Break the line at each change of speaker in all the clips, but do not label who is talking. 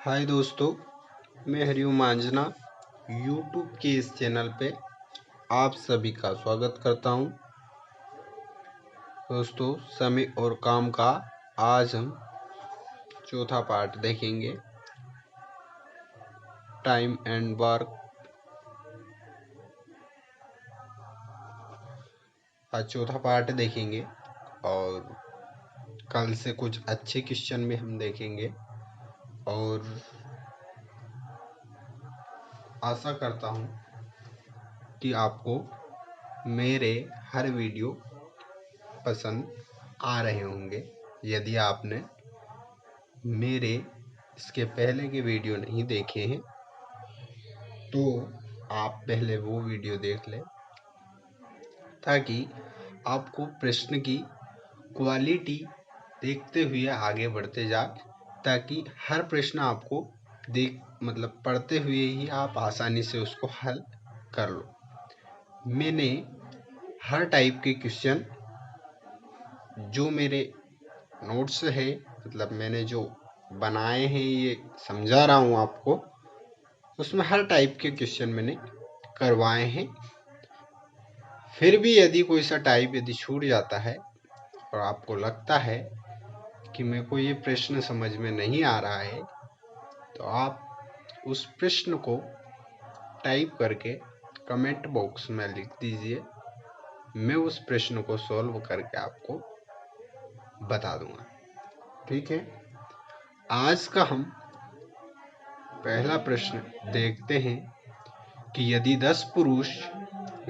हाय दोस्तों, मैं हरिओम मांजना यूट्यूब के इस चैनल पे आप सभी का स्वागत करता हूं। दोस्तों, समय और काम का आज हम चौथा पार्ट देखेंगे। Time and work. आज चौथा पार्ट देखेंगे और कल से कुछ अच्छे क्वेश्चन में हम देखेंगे और आशा करता हूं कि आपको मेरे हर वीडियो पसंद आ रहे होंगे। यदि आपने मेरे इसके पहले के वीडियो नहीं देखे हैं तो आप पहले वो वीडियो देख लें ताकि आपको प्रश्न की क्वालिटी देखते हुए आगे बढ़ते जाए, ताकि हर प्रश्न आपको पढ़ते हुए ही आप आसानी से उसको हल कर लो। मैंने हर टाइप के क्वेश्चन जो मेरे नोट्स है, मैंने जो बनाए हैं, ये समझा रहा हूँ आपको, उसमें हर टाइप के क्वेश्चन मैंने करवाए हैं। फिर भी यदि कोई सा टाइप यदि छूट जाता है और आपको लगता है कि मेरे को ये प्रश्न समझ में नहीं आ रहा है, तो आप उस प्रश्न को टाइप करके कमेंट बॉक्स में लिख दीजिए। मैं उस प्रश्न को सॉल्व करके आपको बता दूंगा। ठीक है, आज का हम पहला प्रश्न देखते हैं कि यदि 10 पुरुष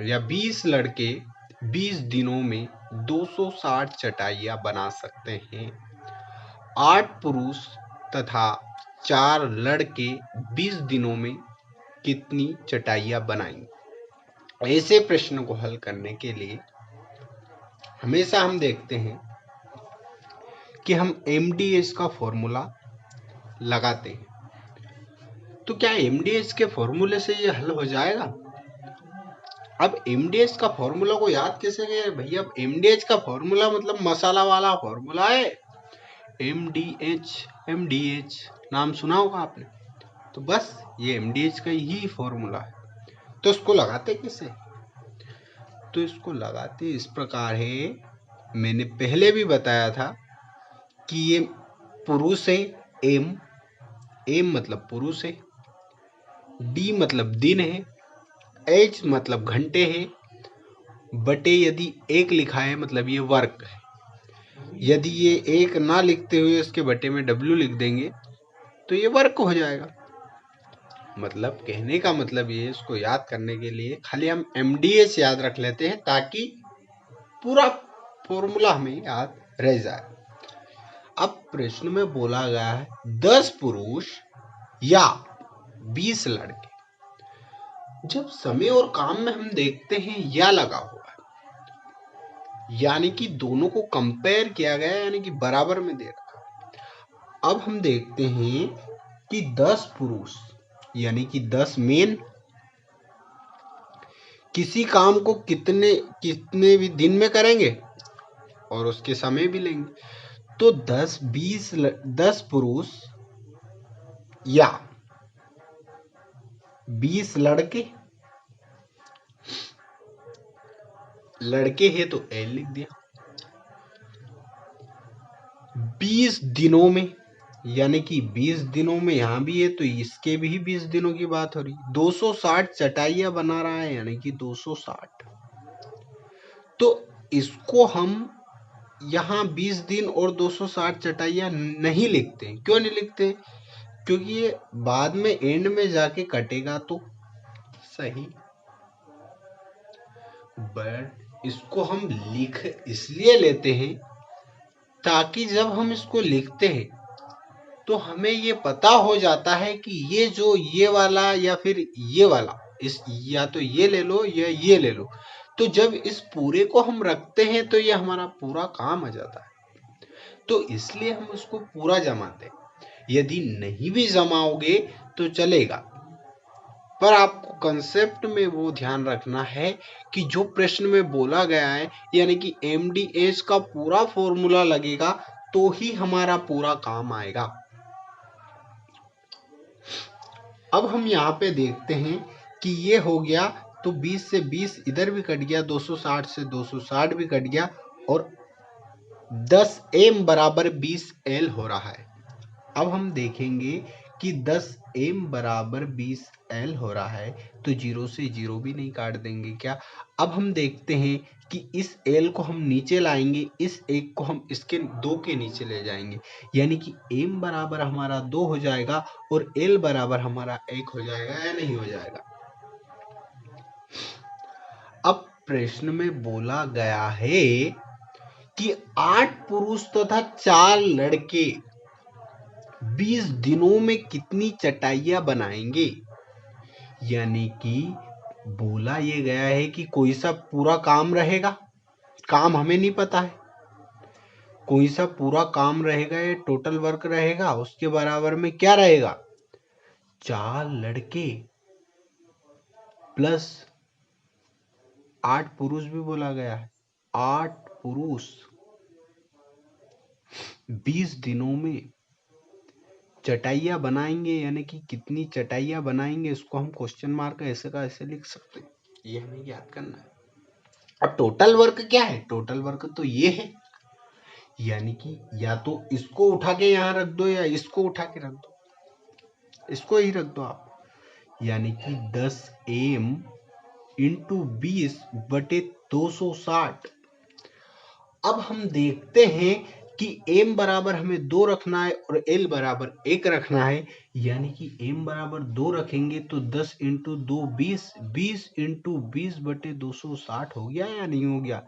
या 20 लड़के 20 दिनों में 260 चटाइयां बना सकते हैं, 8 पुरुष तथा 4 लड़के 20 दिनों में कितनी चटाइयां बनाएंगे? ऐसे प्रश्न को हल करने के लिए हमेशा हम देखते हैं कि हम MDH का फॉर्मूला लगाते हैं। तो क्या MDH के फॉर्मूले से ये हल हो जाएगा? अब MDH का फॉर्मूला को याद कैसे करें भैया? अब MDH का फॉर्मूला मसाला वाला फॉर्मूला है। MDH नाम सुना होगा आपने। तो बस ये MDH का ही फॉर्मूला है। तो इसको लगाते कैसे? तो इसको लगाते इस प्रकार है, मैंने पहले भी बताया था कि ये पुरुष है, एम मतलब पुरुष है, डी मतलब दिन है, एच मतलब घंटे है, बटे यदि एक लिखा है मतलब ये वर्क है। यदि ये एक ना लिखते हुए इसके बटे में W लिख देंगे तो ये वर्क हो जाएगा। कहने का ये, इसको याद करने के लिए खाली हम MDH याद रख लेते हैं ताकि पूरा फॉर्मूला हमें याद रह जाए। अब प्रश्न में बोला गया है 10 पुरुष या 20 लड़के। जब समय और काम में हम देखते हैं या लगा हुआ है, यानी कि दोनों को कंपेयर किया गया, यानी कि बराबर में दे रखा। अब हम देखते हैं कि 10 पुरुष यानी कि 10 मेन किसी काम को कितने भी दिन में करेंगे और उसके समय भी लेंगे। तो 10 पुरुष या 20 लड़के हैं तो L लिख दिया। 20 दिनों में, यानी कि 20 दिनों में यहां भी है तो इसके भी 20 दिनों की बात हो रही। 260 चटाइयां बना रहा है, यानी कि 260। तो इसको हम यहाँ 20 दिन और 260 चटाइयां नहीं लिखते। क्यों नहीं लिखते? क्योंकि ये बाद में एंड में जाके कटेगा तो सही, बट इसको हम लिख इसलिए लेते हैं ताकि जब हम इसको लिखते हैं तो हमें ये पता हो जाता है कि ये जो ये वाला या फिर ये वाला, या तो ये ले लो या ये ले लो। तो जब इस पूरे को हम रखते हैं तो ये हमारा पूरा काम आ जाता है। तो इसलिए हम उसको पूरा जमाते हैं। यदि नहीं भी जमाओगे तो चलेगा, पर आपको कंसेप्ट में वो ध्यान रखना है कि जो प्रश्न में बोला गया है, यानी कि MDH का पूरा फॉर्मूला लगेगा तो ही हमारा पूरा काम आएगा। अब हम यहाँ पे देखते हैं कि ये हो गया, तो 20 से 20 इधर भी कट गया, 260 से 260 भी कट गया, और 10m बराबर 20l हो रहा है। अब हम देखेंगे कि 10m बराबर 20l हो रहा है, तो 0 से 0 भी नहीं काट देंगे क्या। अब हम देखते हैं कि इस l को हम नीचे लाएंगे, इस 1 को हम इसके 2 के नीचे ले जाएंगे, यानी कि m बराबर हमारा 2 हो जाएगा और l बराबर हमारा 1 हो जाएगा या नहीं हो जाएगा। अब प्रश्न में बोला गया है कि 8 पुरुष तथा 4 लड़के 20 दिनों में कितनी चटाइयां बनाएंगे। यानी कि बोला ये गया है कि कोई सा पूरा काम रहेगा, काम हमें नहीं पता है, कोई सा पूरा काम रहेगा, ये टोटल वर्क रहेगा, उसके बराबर में क्या रहेगा, 4 लड़के प्लस 8 पुरुष भी बोला गया है। 8 पुरुष 20 दिनों में चटाइयां बनाएंगे, यानी कि कितनी चटाइयां बनाएंगे, इसको हम क्वेश्चन मार्क ऐसे का ऐसे लिख सकते हैं, ये हमें याद करना है। अब टोटल वर्क क्या है, टोटल वर्क तो ये है, यानी कि या तो इसको उठा के यहाँ रख दो या इसको उठा के रख दो, इसको ही रख दो आप, यानी कि 10m इंटू 20 बटे 260। अब हम देखते हैं कि m बराबर हमें 2 रखना है और l बराबर 1 रखना है, यानी कि m बराबर 2 रखेंगे तो 10 इंटू 2 20, 20 इंटू 20 बटे 260 हो गया या नहीं हो गया।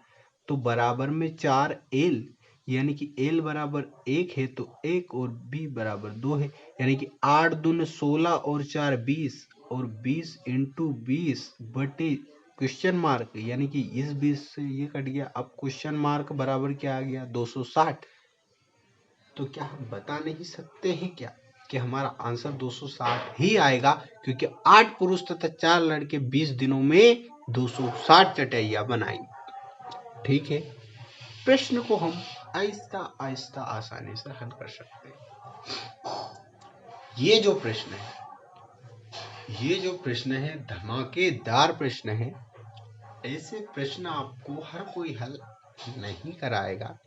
तो बराबर में 4l, यानी कि l बराबर 1 है तो 1 और b बराबर 2 है, यानी कि 8 दूनी 16 और 4 20, और 20 इंटू 20 बटे क्वेश्चन मार्क, यानी कि इस 20 से ये कट गया। अब क्वेश्चन मार्क बराबर क्या आ गया, 260। तो क्या हम बता नहीं सकते हैं क्या कि हमारा आंसर 260 ही आएगा, क्योंकि 8 पुरुष तथा 4 लड़के 20 दिनों में 260 चटाइयां बनाएंगे। ठीक है, प्रश्न को हम आहिस्ता आहिस्ता आसानी से हल कर सकते हैं। ये जो प्रश्न है धमाकेदार प्रश्न है। ऐसे प्रश्न आपको हर कोई हल नहीं कराएगा,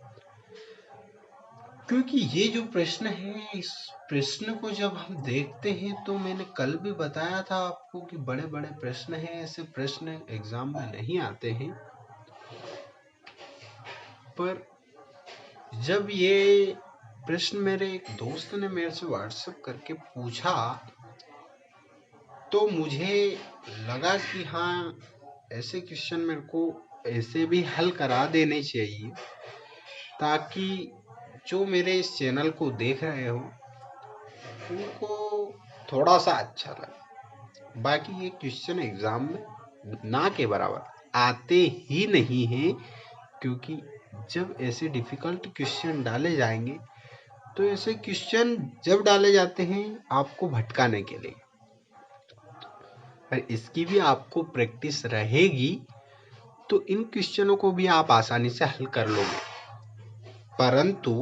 क्योंकि ये जो प्रश्न है, इस प्रश्न को जब हम देखते हैं तो मैंने कल भी बताया था आपको कि बड़े बड़े प्रश्न हैं, ऐसे प्रश्न एग्जाम में नहीं आते हैं। पर जब ये प्रश्न मेरे एक दोस्त ने मेरे से व्हाट्सएप करके पूछा, तो मुझे लगा कि हाँ, ऐसे क्वेश्चन मेरे को ऐसे भी हल करा देने चाहिए, ताकि जो मेरे इस चैनल को देख रहे हो उनको थोड़ा सा अच्छा लगे। बाकी ये क्वेश्चन एग्जाम में ना के बराबर आते ही नहीं हैं, क्योंकि जब ऐसे डिफिकल्ट क्वेश्चन डाले जाएंगे तो ऐसे क्वेश्चन जब डाले जाते हैं आपको भटकाने के लिए, और इसकी भी आपको प्रैक्टिस रहेगी तो इन क्वेश्चनों को भी आप आसानी से हल कर लोगे। परंतु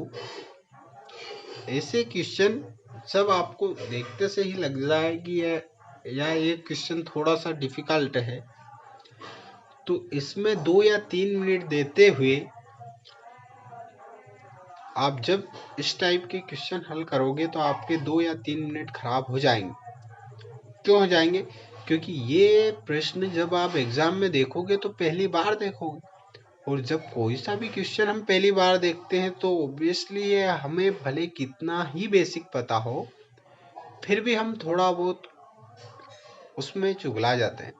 ऐसे क्वेश्चन जब आपको देखते से ही लग जाए कि ये क्वेश्चन थोड़ा सा डिफिकल्ट है, तो इसमें 2 या 3 मिनट देते हुए आप जब इस टाइप के क्वेश्चन हल करोगे तो आपके 2 या 3 मिनट खराब हो जाएंगे। क्यों हो जाएंगे, क्योंकि ये प्रश्न जब आप एग्जाम में देखोगे तो पहली बार देखोगे, और जब कोई सा भी क्वेश्चन हम पहली बार देखते हैं तो ऑब्वियसली हमें भले कितना ही बेसिक पता हो, फिर भी हम थोड़ा बहुत उसमें चुगला जाते हैं,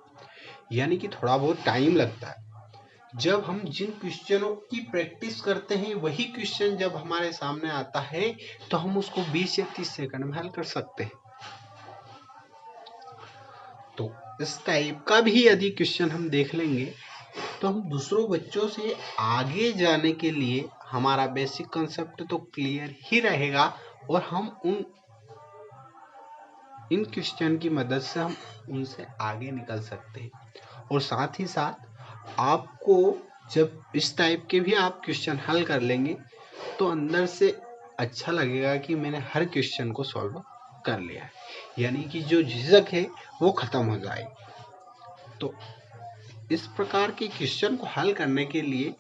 यानी कि थोड़ा बहुत टाइम लगता है। जब हम जिन क्वेश्चनों की प्रैक्टिस करते हैं वही क्वेश्चन जब हमारे सामने आता है तो हम उसको 20 या 30 सेकंड में हल कर सकते हैं। तो इस टाइप का भी यदि क्वेश्चन हम देख लेंगे तो हम दूसरों बच्चों से आगे जाने के लिए हमारा बेसिक कंसेप्ट तो क्लियर ही रहेगा, और हम इन क्वेश्चन की मदद से हम उनसे आगे निकल सकते हैं। और साथ ही साथ आपको जब इस टाइप के भी आप क्वेश्चन हल कर लेंगे तो अंदर से अच्छा लगेगा कि मैंने हर क्वेश्चन को सॉल्व कर लिया है, यानी कि जो झिझक है वो खत्म हो जाएगी। तो इस प्रकार के क्वेश्चन को हल करने के लिए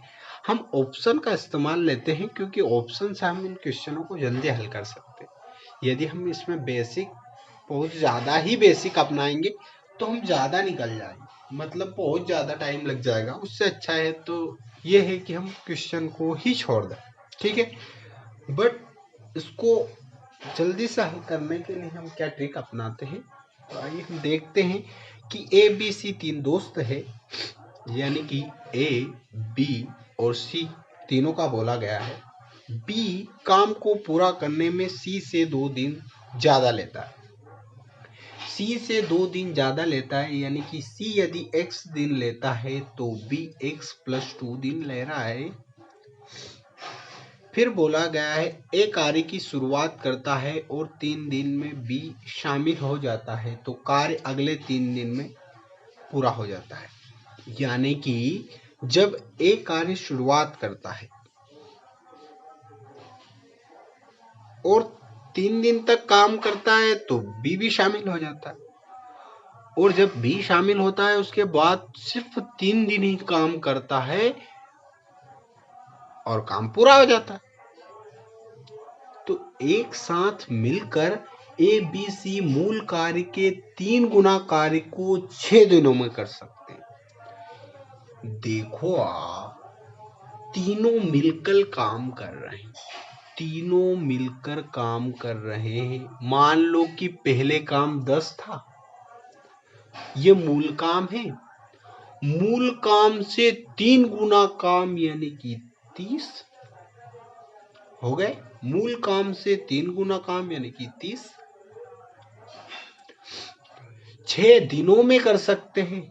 हम ऑप्शन का इस्तेमाल लेते हैं, क्योंकि ऑप्शन से हम इन क्वेश्चनों को जल्दी हल कर सकते हैं। यदि हम इसमें बेसिक बहुत ज़्यादा ही बेसिक अपनाएंगे तो हम ज़्यादा निकल जाएंगे, मतलब बहुत ज़्यादा टाइम लग जाएगा। उससे अच्छा है तो ये है कि हम क्वेश्चन को ही छोड़ दें, ठीक है। बट इसको जल्दी से हल करने के लिए हम क्या ट्रिक अपनाते हैं, तो आइए हम देखते हैं कि ए बी सी तीन दोस्त है, यानी कि ए बी और सी तीनों का बोला गया है। बी काम को पूरा करने में सी से 2 दिन ज़्यादा लेता है, सी से 2 दिन ज़्यादा लेता है, यानी कि सी यदि x दिन लेता है तो बी x+2 दिन ले रहा है। फिर बोला गया है ए कार्य की शुरुआत करता है और 3 दिन में बी शामिल हो जाता है, तो कार्य अगले 3 दिन में पूरा हो जाता है। यानी कि जब ए कार्य शुरुआत करता है और 3 दिन तक काम करता है तो बी भी शामिल हो जाता है, और जब बी शामिल होता है उसके बाद सिर्फ 3 दिन ही काम करता है और काम पूरा हो जाता है। तो एक साथ मिलकर ए बी सी मूल कार्य के 3 गुना कार्य को 6 दिनों में कर सकते हैं। देखो आप, तीनों मिलकर काम कर रहे हैं, तीनों मिलकर काम कर रहे हैं। मान लो कि पहले काम 10 था, ये मूल काम है, मूल काम से 3 गुना काम यानी कि 30 हो गए। मूल काम से 3 गुना काम यानी कि 30 6 दिनों में कर सकते हैं।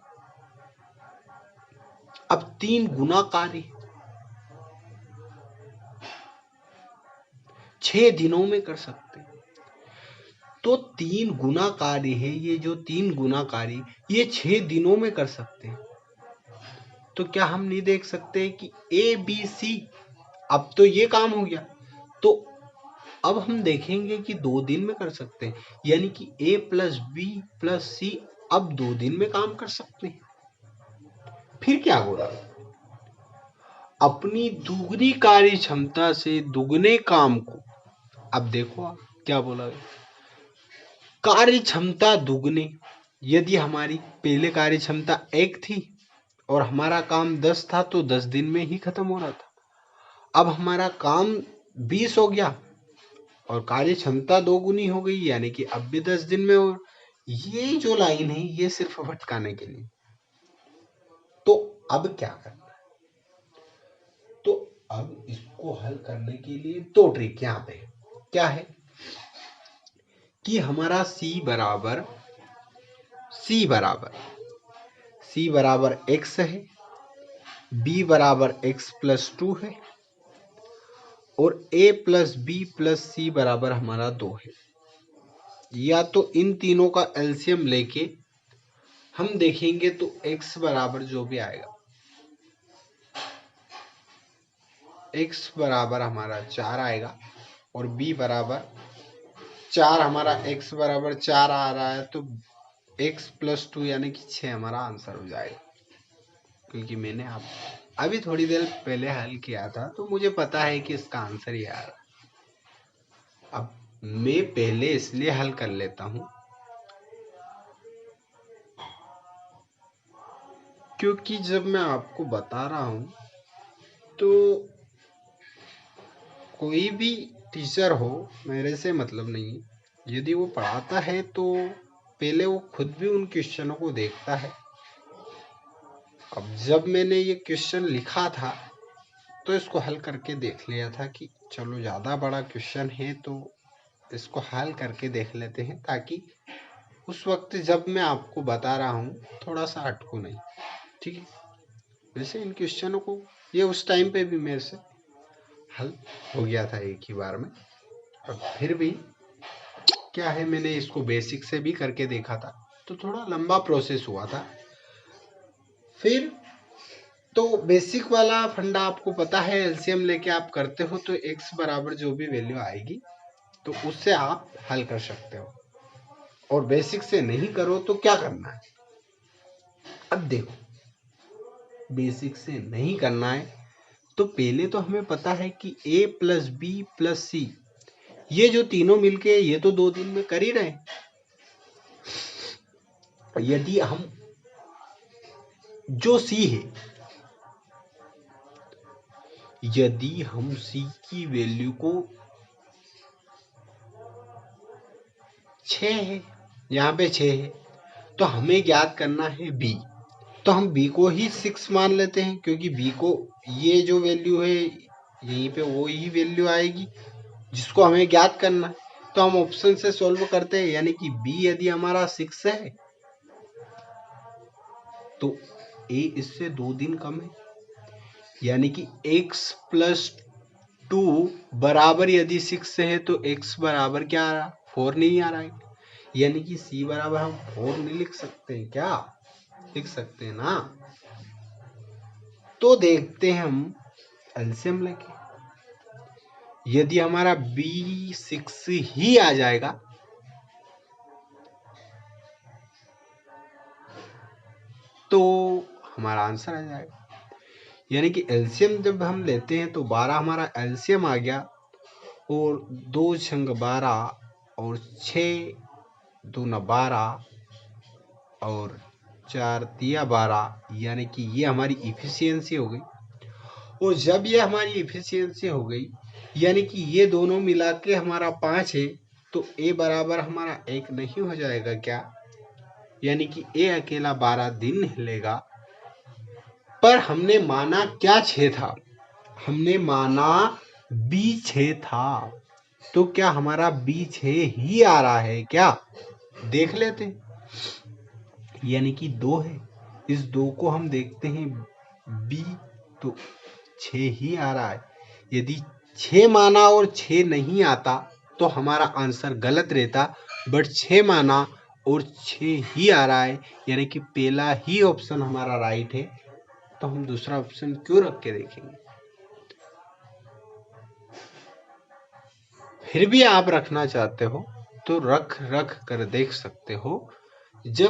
अब 3 गुना कार्य 6 दिनों में कर सकते हैं, तो 3 गुना कार्य है, ये जो 3 गुना कार्य ये 6 दिनों में कर सकते हैं। तो क्या हम नहीं देख सकते कि ए बी सी, अब तो ये काम हो गया, तो अब हम देखेंगे कि 2 दिन में कर सकते हैं, यानी कि ए प्लस बी प्लस सी अब 2 दिन में काम कर सकते हैं। फिर क्या बोला, अपनी दुगनी कार्य क्षमता से दुगने काम को, अब देखो आप क्या बोला, कार्य क्षमता दुगने। यदि हमारी पहले कार्य क्षमता 1 थी और हमारा काम 10 था तो 10 दिन में ही खत्म हो रहा था। अब हमारा काम 20 हो गया और कार्य क्षमता 2 गुनी हो गई, यानी कि अब भी 10 दिन में हो। ये जो लाइन है ये सिर्फ भटकाने के लिए। तो अब क्या करना है, तो अब इसको हल करने के लिए 2 ट्रिक यहाँ पे क्या है कि हमारा C बराबर x है, B बराबर x+2 है और A plus B plus C बराबर हमारा 2 है। या तो इन तीनों का एलसीएम लेके हम देखेंगे तो x बराबर जो भी आएगा, x बराबर हमारा 4 आएगा और b बराबर 4, हमारा x बराबर 4 आ रहा है, तो x+2 यानी कि 6 हमारा आंसर हो जाएगा। क्योंकि मैंने आप अभी थोड़ी देर पहले हल किया था तो मुझे पता है कि इसका आंसर ये आ रहा है। अब मैं पहले इसलिए हल कर लेता हूं क्योंकि जब मैं आपको बता रहा हूं तो कोई भी टीचर हो, मेरे से मतलब नहीं, यदि वो पढ़ाता है तो पहले वो खुद भी उन क्वेश्चनों को देखता है। अब जब मैंने ये क्वेश्चन लिखा था तो इसको हल करके देख लिया था कि चलो ज़्यादा बड़ा क्वेश्चन है तो इसको हल करके देख लेते हैं, ताकि उस वक्त जब मैं आपको बता रहा हूँ थोड़ा सा अटकू नहीं, ठीक है। वैसे इन क्वेश्चनों को ये उस टाइम पे भी मेरे से हल हो गया था एक ही बार में, और फिर भी क्या है, मैंने इसको बेसिक से भी करके देखा था तो थोड़ा लंबा प्रोसेस हुआ था। फिर तो बेसिक वाला फंडा आपको पता है, एलसीएम लेके आप करते हो तो x बराबर जो भी वैल्यू आएगी तो उससे आप हल कर सकते हो। और बेसिक से नहीं करो तो क्या करना है। अब देखो, बेसिक से नहीं करना है तो पहले तो हमें पता है कि a प्लस बी प्लस सी, ये जो तीनों मिलके ये तो 2 दिन में कर ही रहे हैं। यदि हम जो सी है, यदि हम सी की वैल्यू को 6 है, यहाँ पे 6 है, तो हमें ज्ञात करना है बी। तो हम बी को ही 6 मान लेते हैं, क्योंकि बी को ये जो वैल्यू है यहीं पे वो ही वैल्यू आएगी जिसको हमें ज्ञात करना है। तो हम ऑप्शन से सॉल्व करते हैं, यानी कि बी यदि हमारा 6 है तो ए इससे 2 दिन कम है, यानी कि x प्लस 2 बराबर यदि 6 है तो x बराबर क्या आ रहा, 4 नहीं आ रहा है, यानी कि c बराबर हम 4 नहीं लिख सकते हैं। क्या लिख सकते हैं ना। तो देखते हैं हम एलसीएम लेके, यदि हमारा b 6 ही आ जाएगा तो हमारा आंसर आ जाएगा। यानी कि एलसीएम जब हम लेते हैं तो 12 हमारा एलसीएम आ गया, और 2 छंग 12 और 6 दूना 12 और 4 तिया 12, यानी कि ये हमारी इफिशियंसी हो गई। और जब ये हमारी इफिशियंसी हो गई, यानी कि ये दोनों मिला के हमारा 5 है, तो ए बराबर हमारा 1 नहीं हो जाएगा क्या, यानी कि ए अकेला 12 दिन हिलेगा। पर हमने माना क्या 6 था, हमने माना बी 6 था, तो क्या हमारा बी 6 ही आ रहा है क्या, देख लेते हैं। यानी कि 2 है, इस 2 को हम देखते हैं बी, तो 6 ही आ रहा है। यदि 6 माना और 6 नहीं आता तो हमारा आंसर गलत रहता, बट 6 माना और 6 ही आ रहा है, यानी कि पहला ही ऑप्शन हमारा राइट है। तो हम दूसरा ऑप्शन क्यों रख के देखेंगे। फिर भी आप रखना चाहते हो तो रख कर देख सकते हो। जब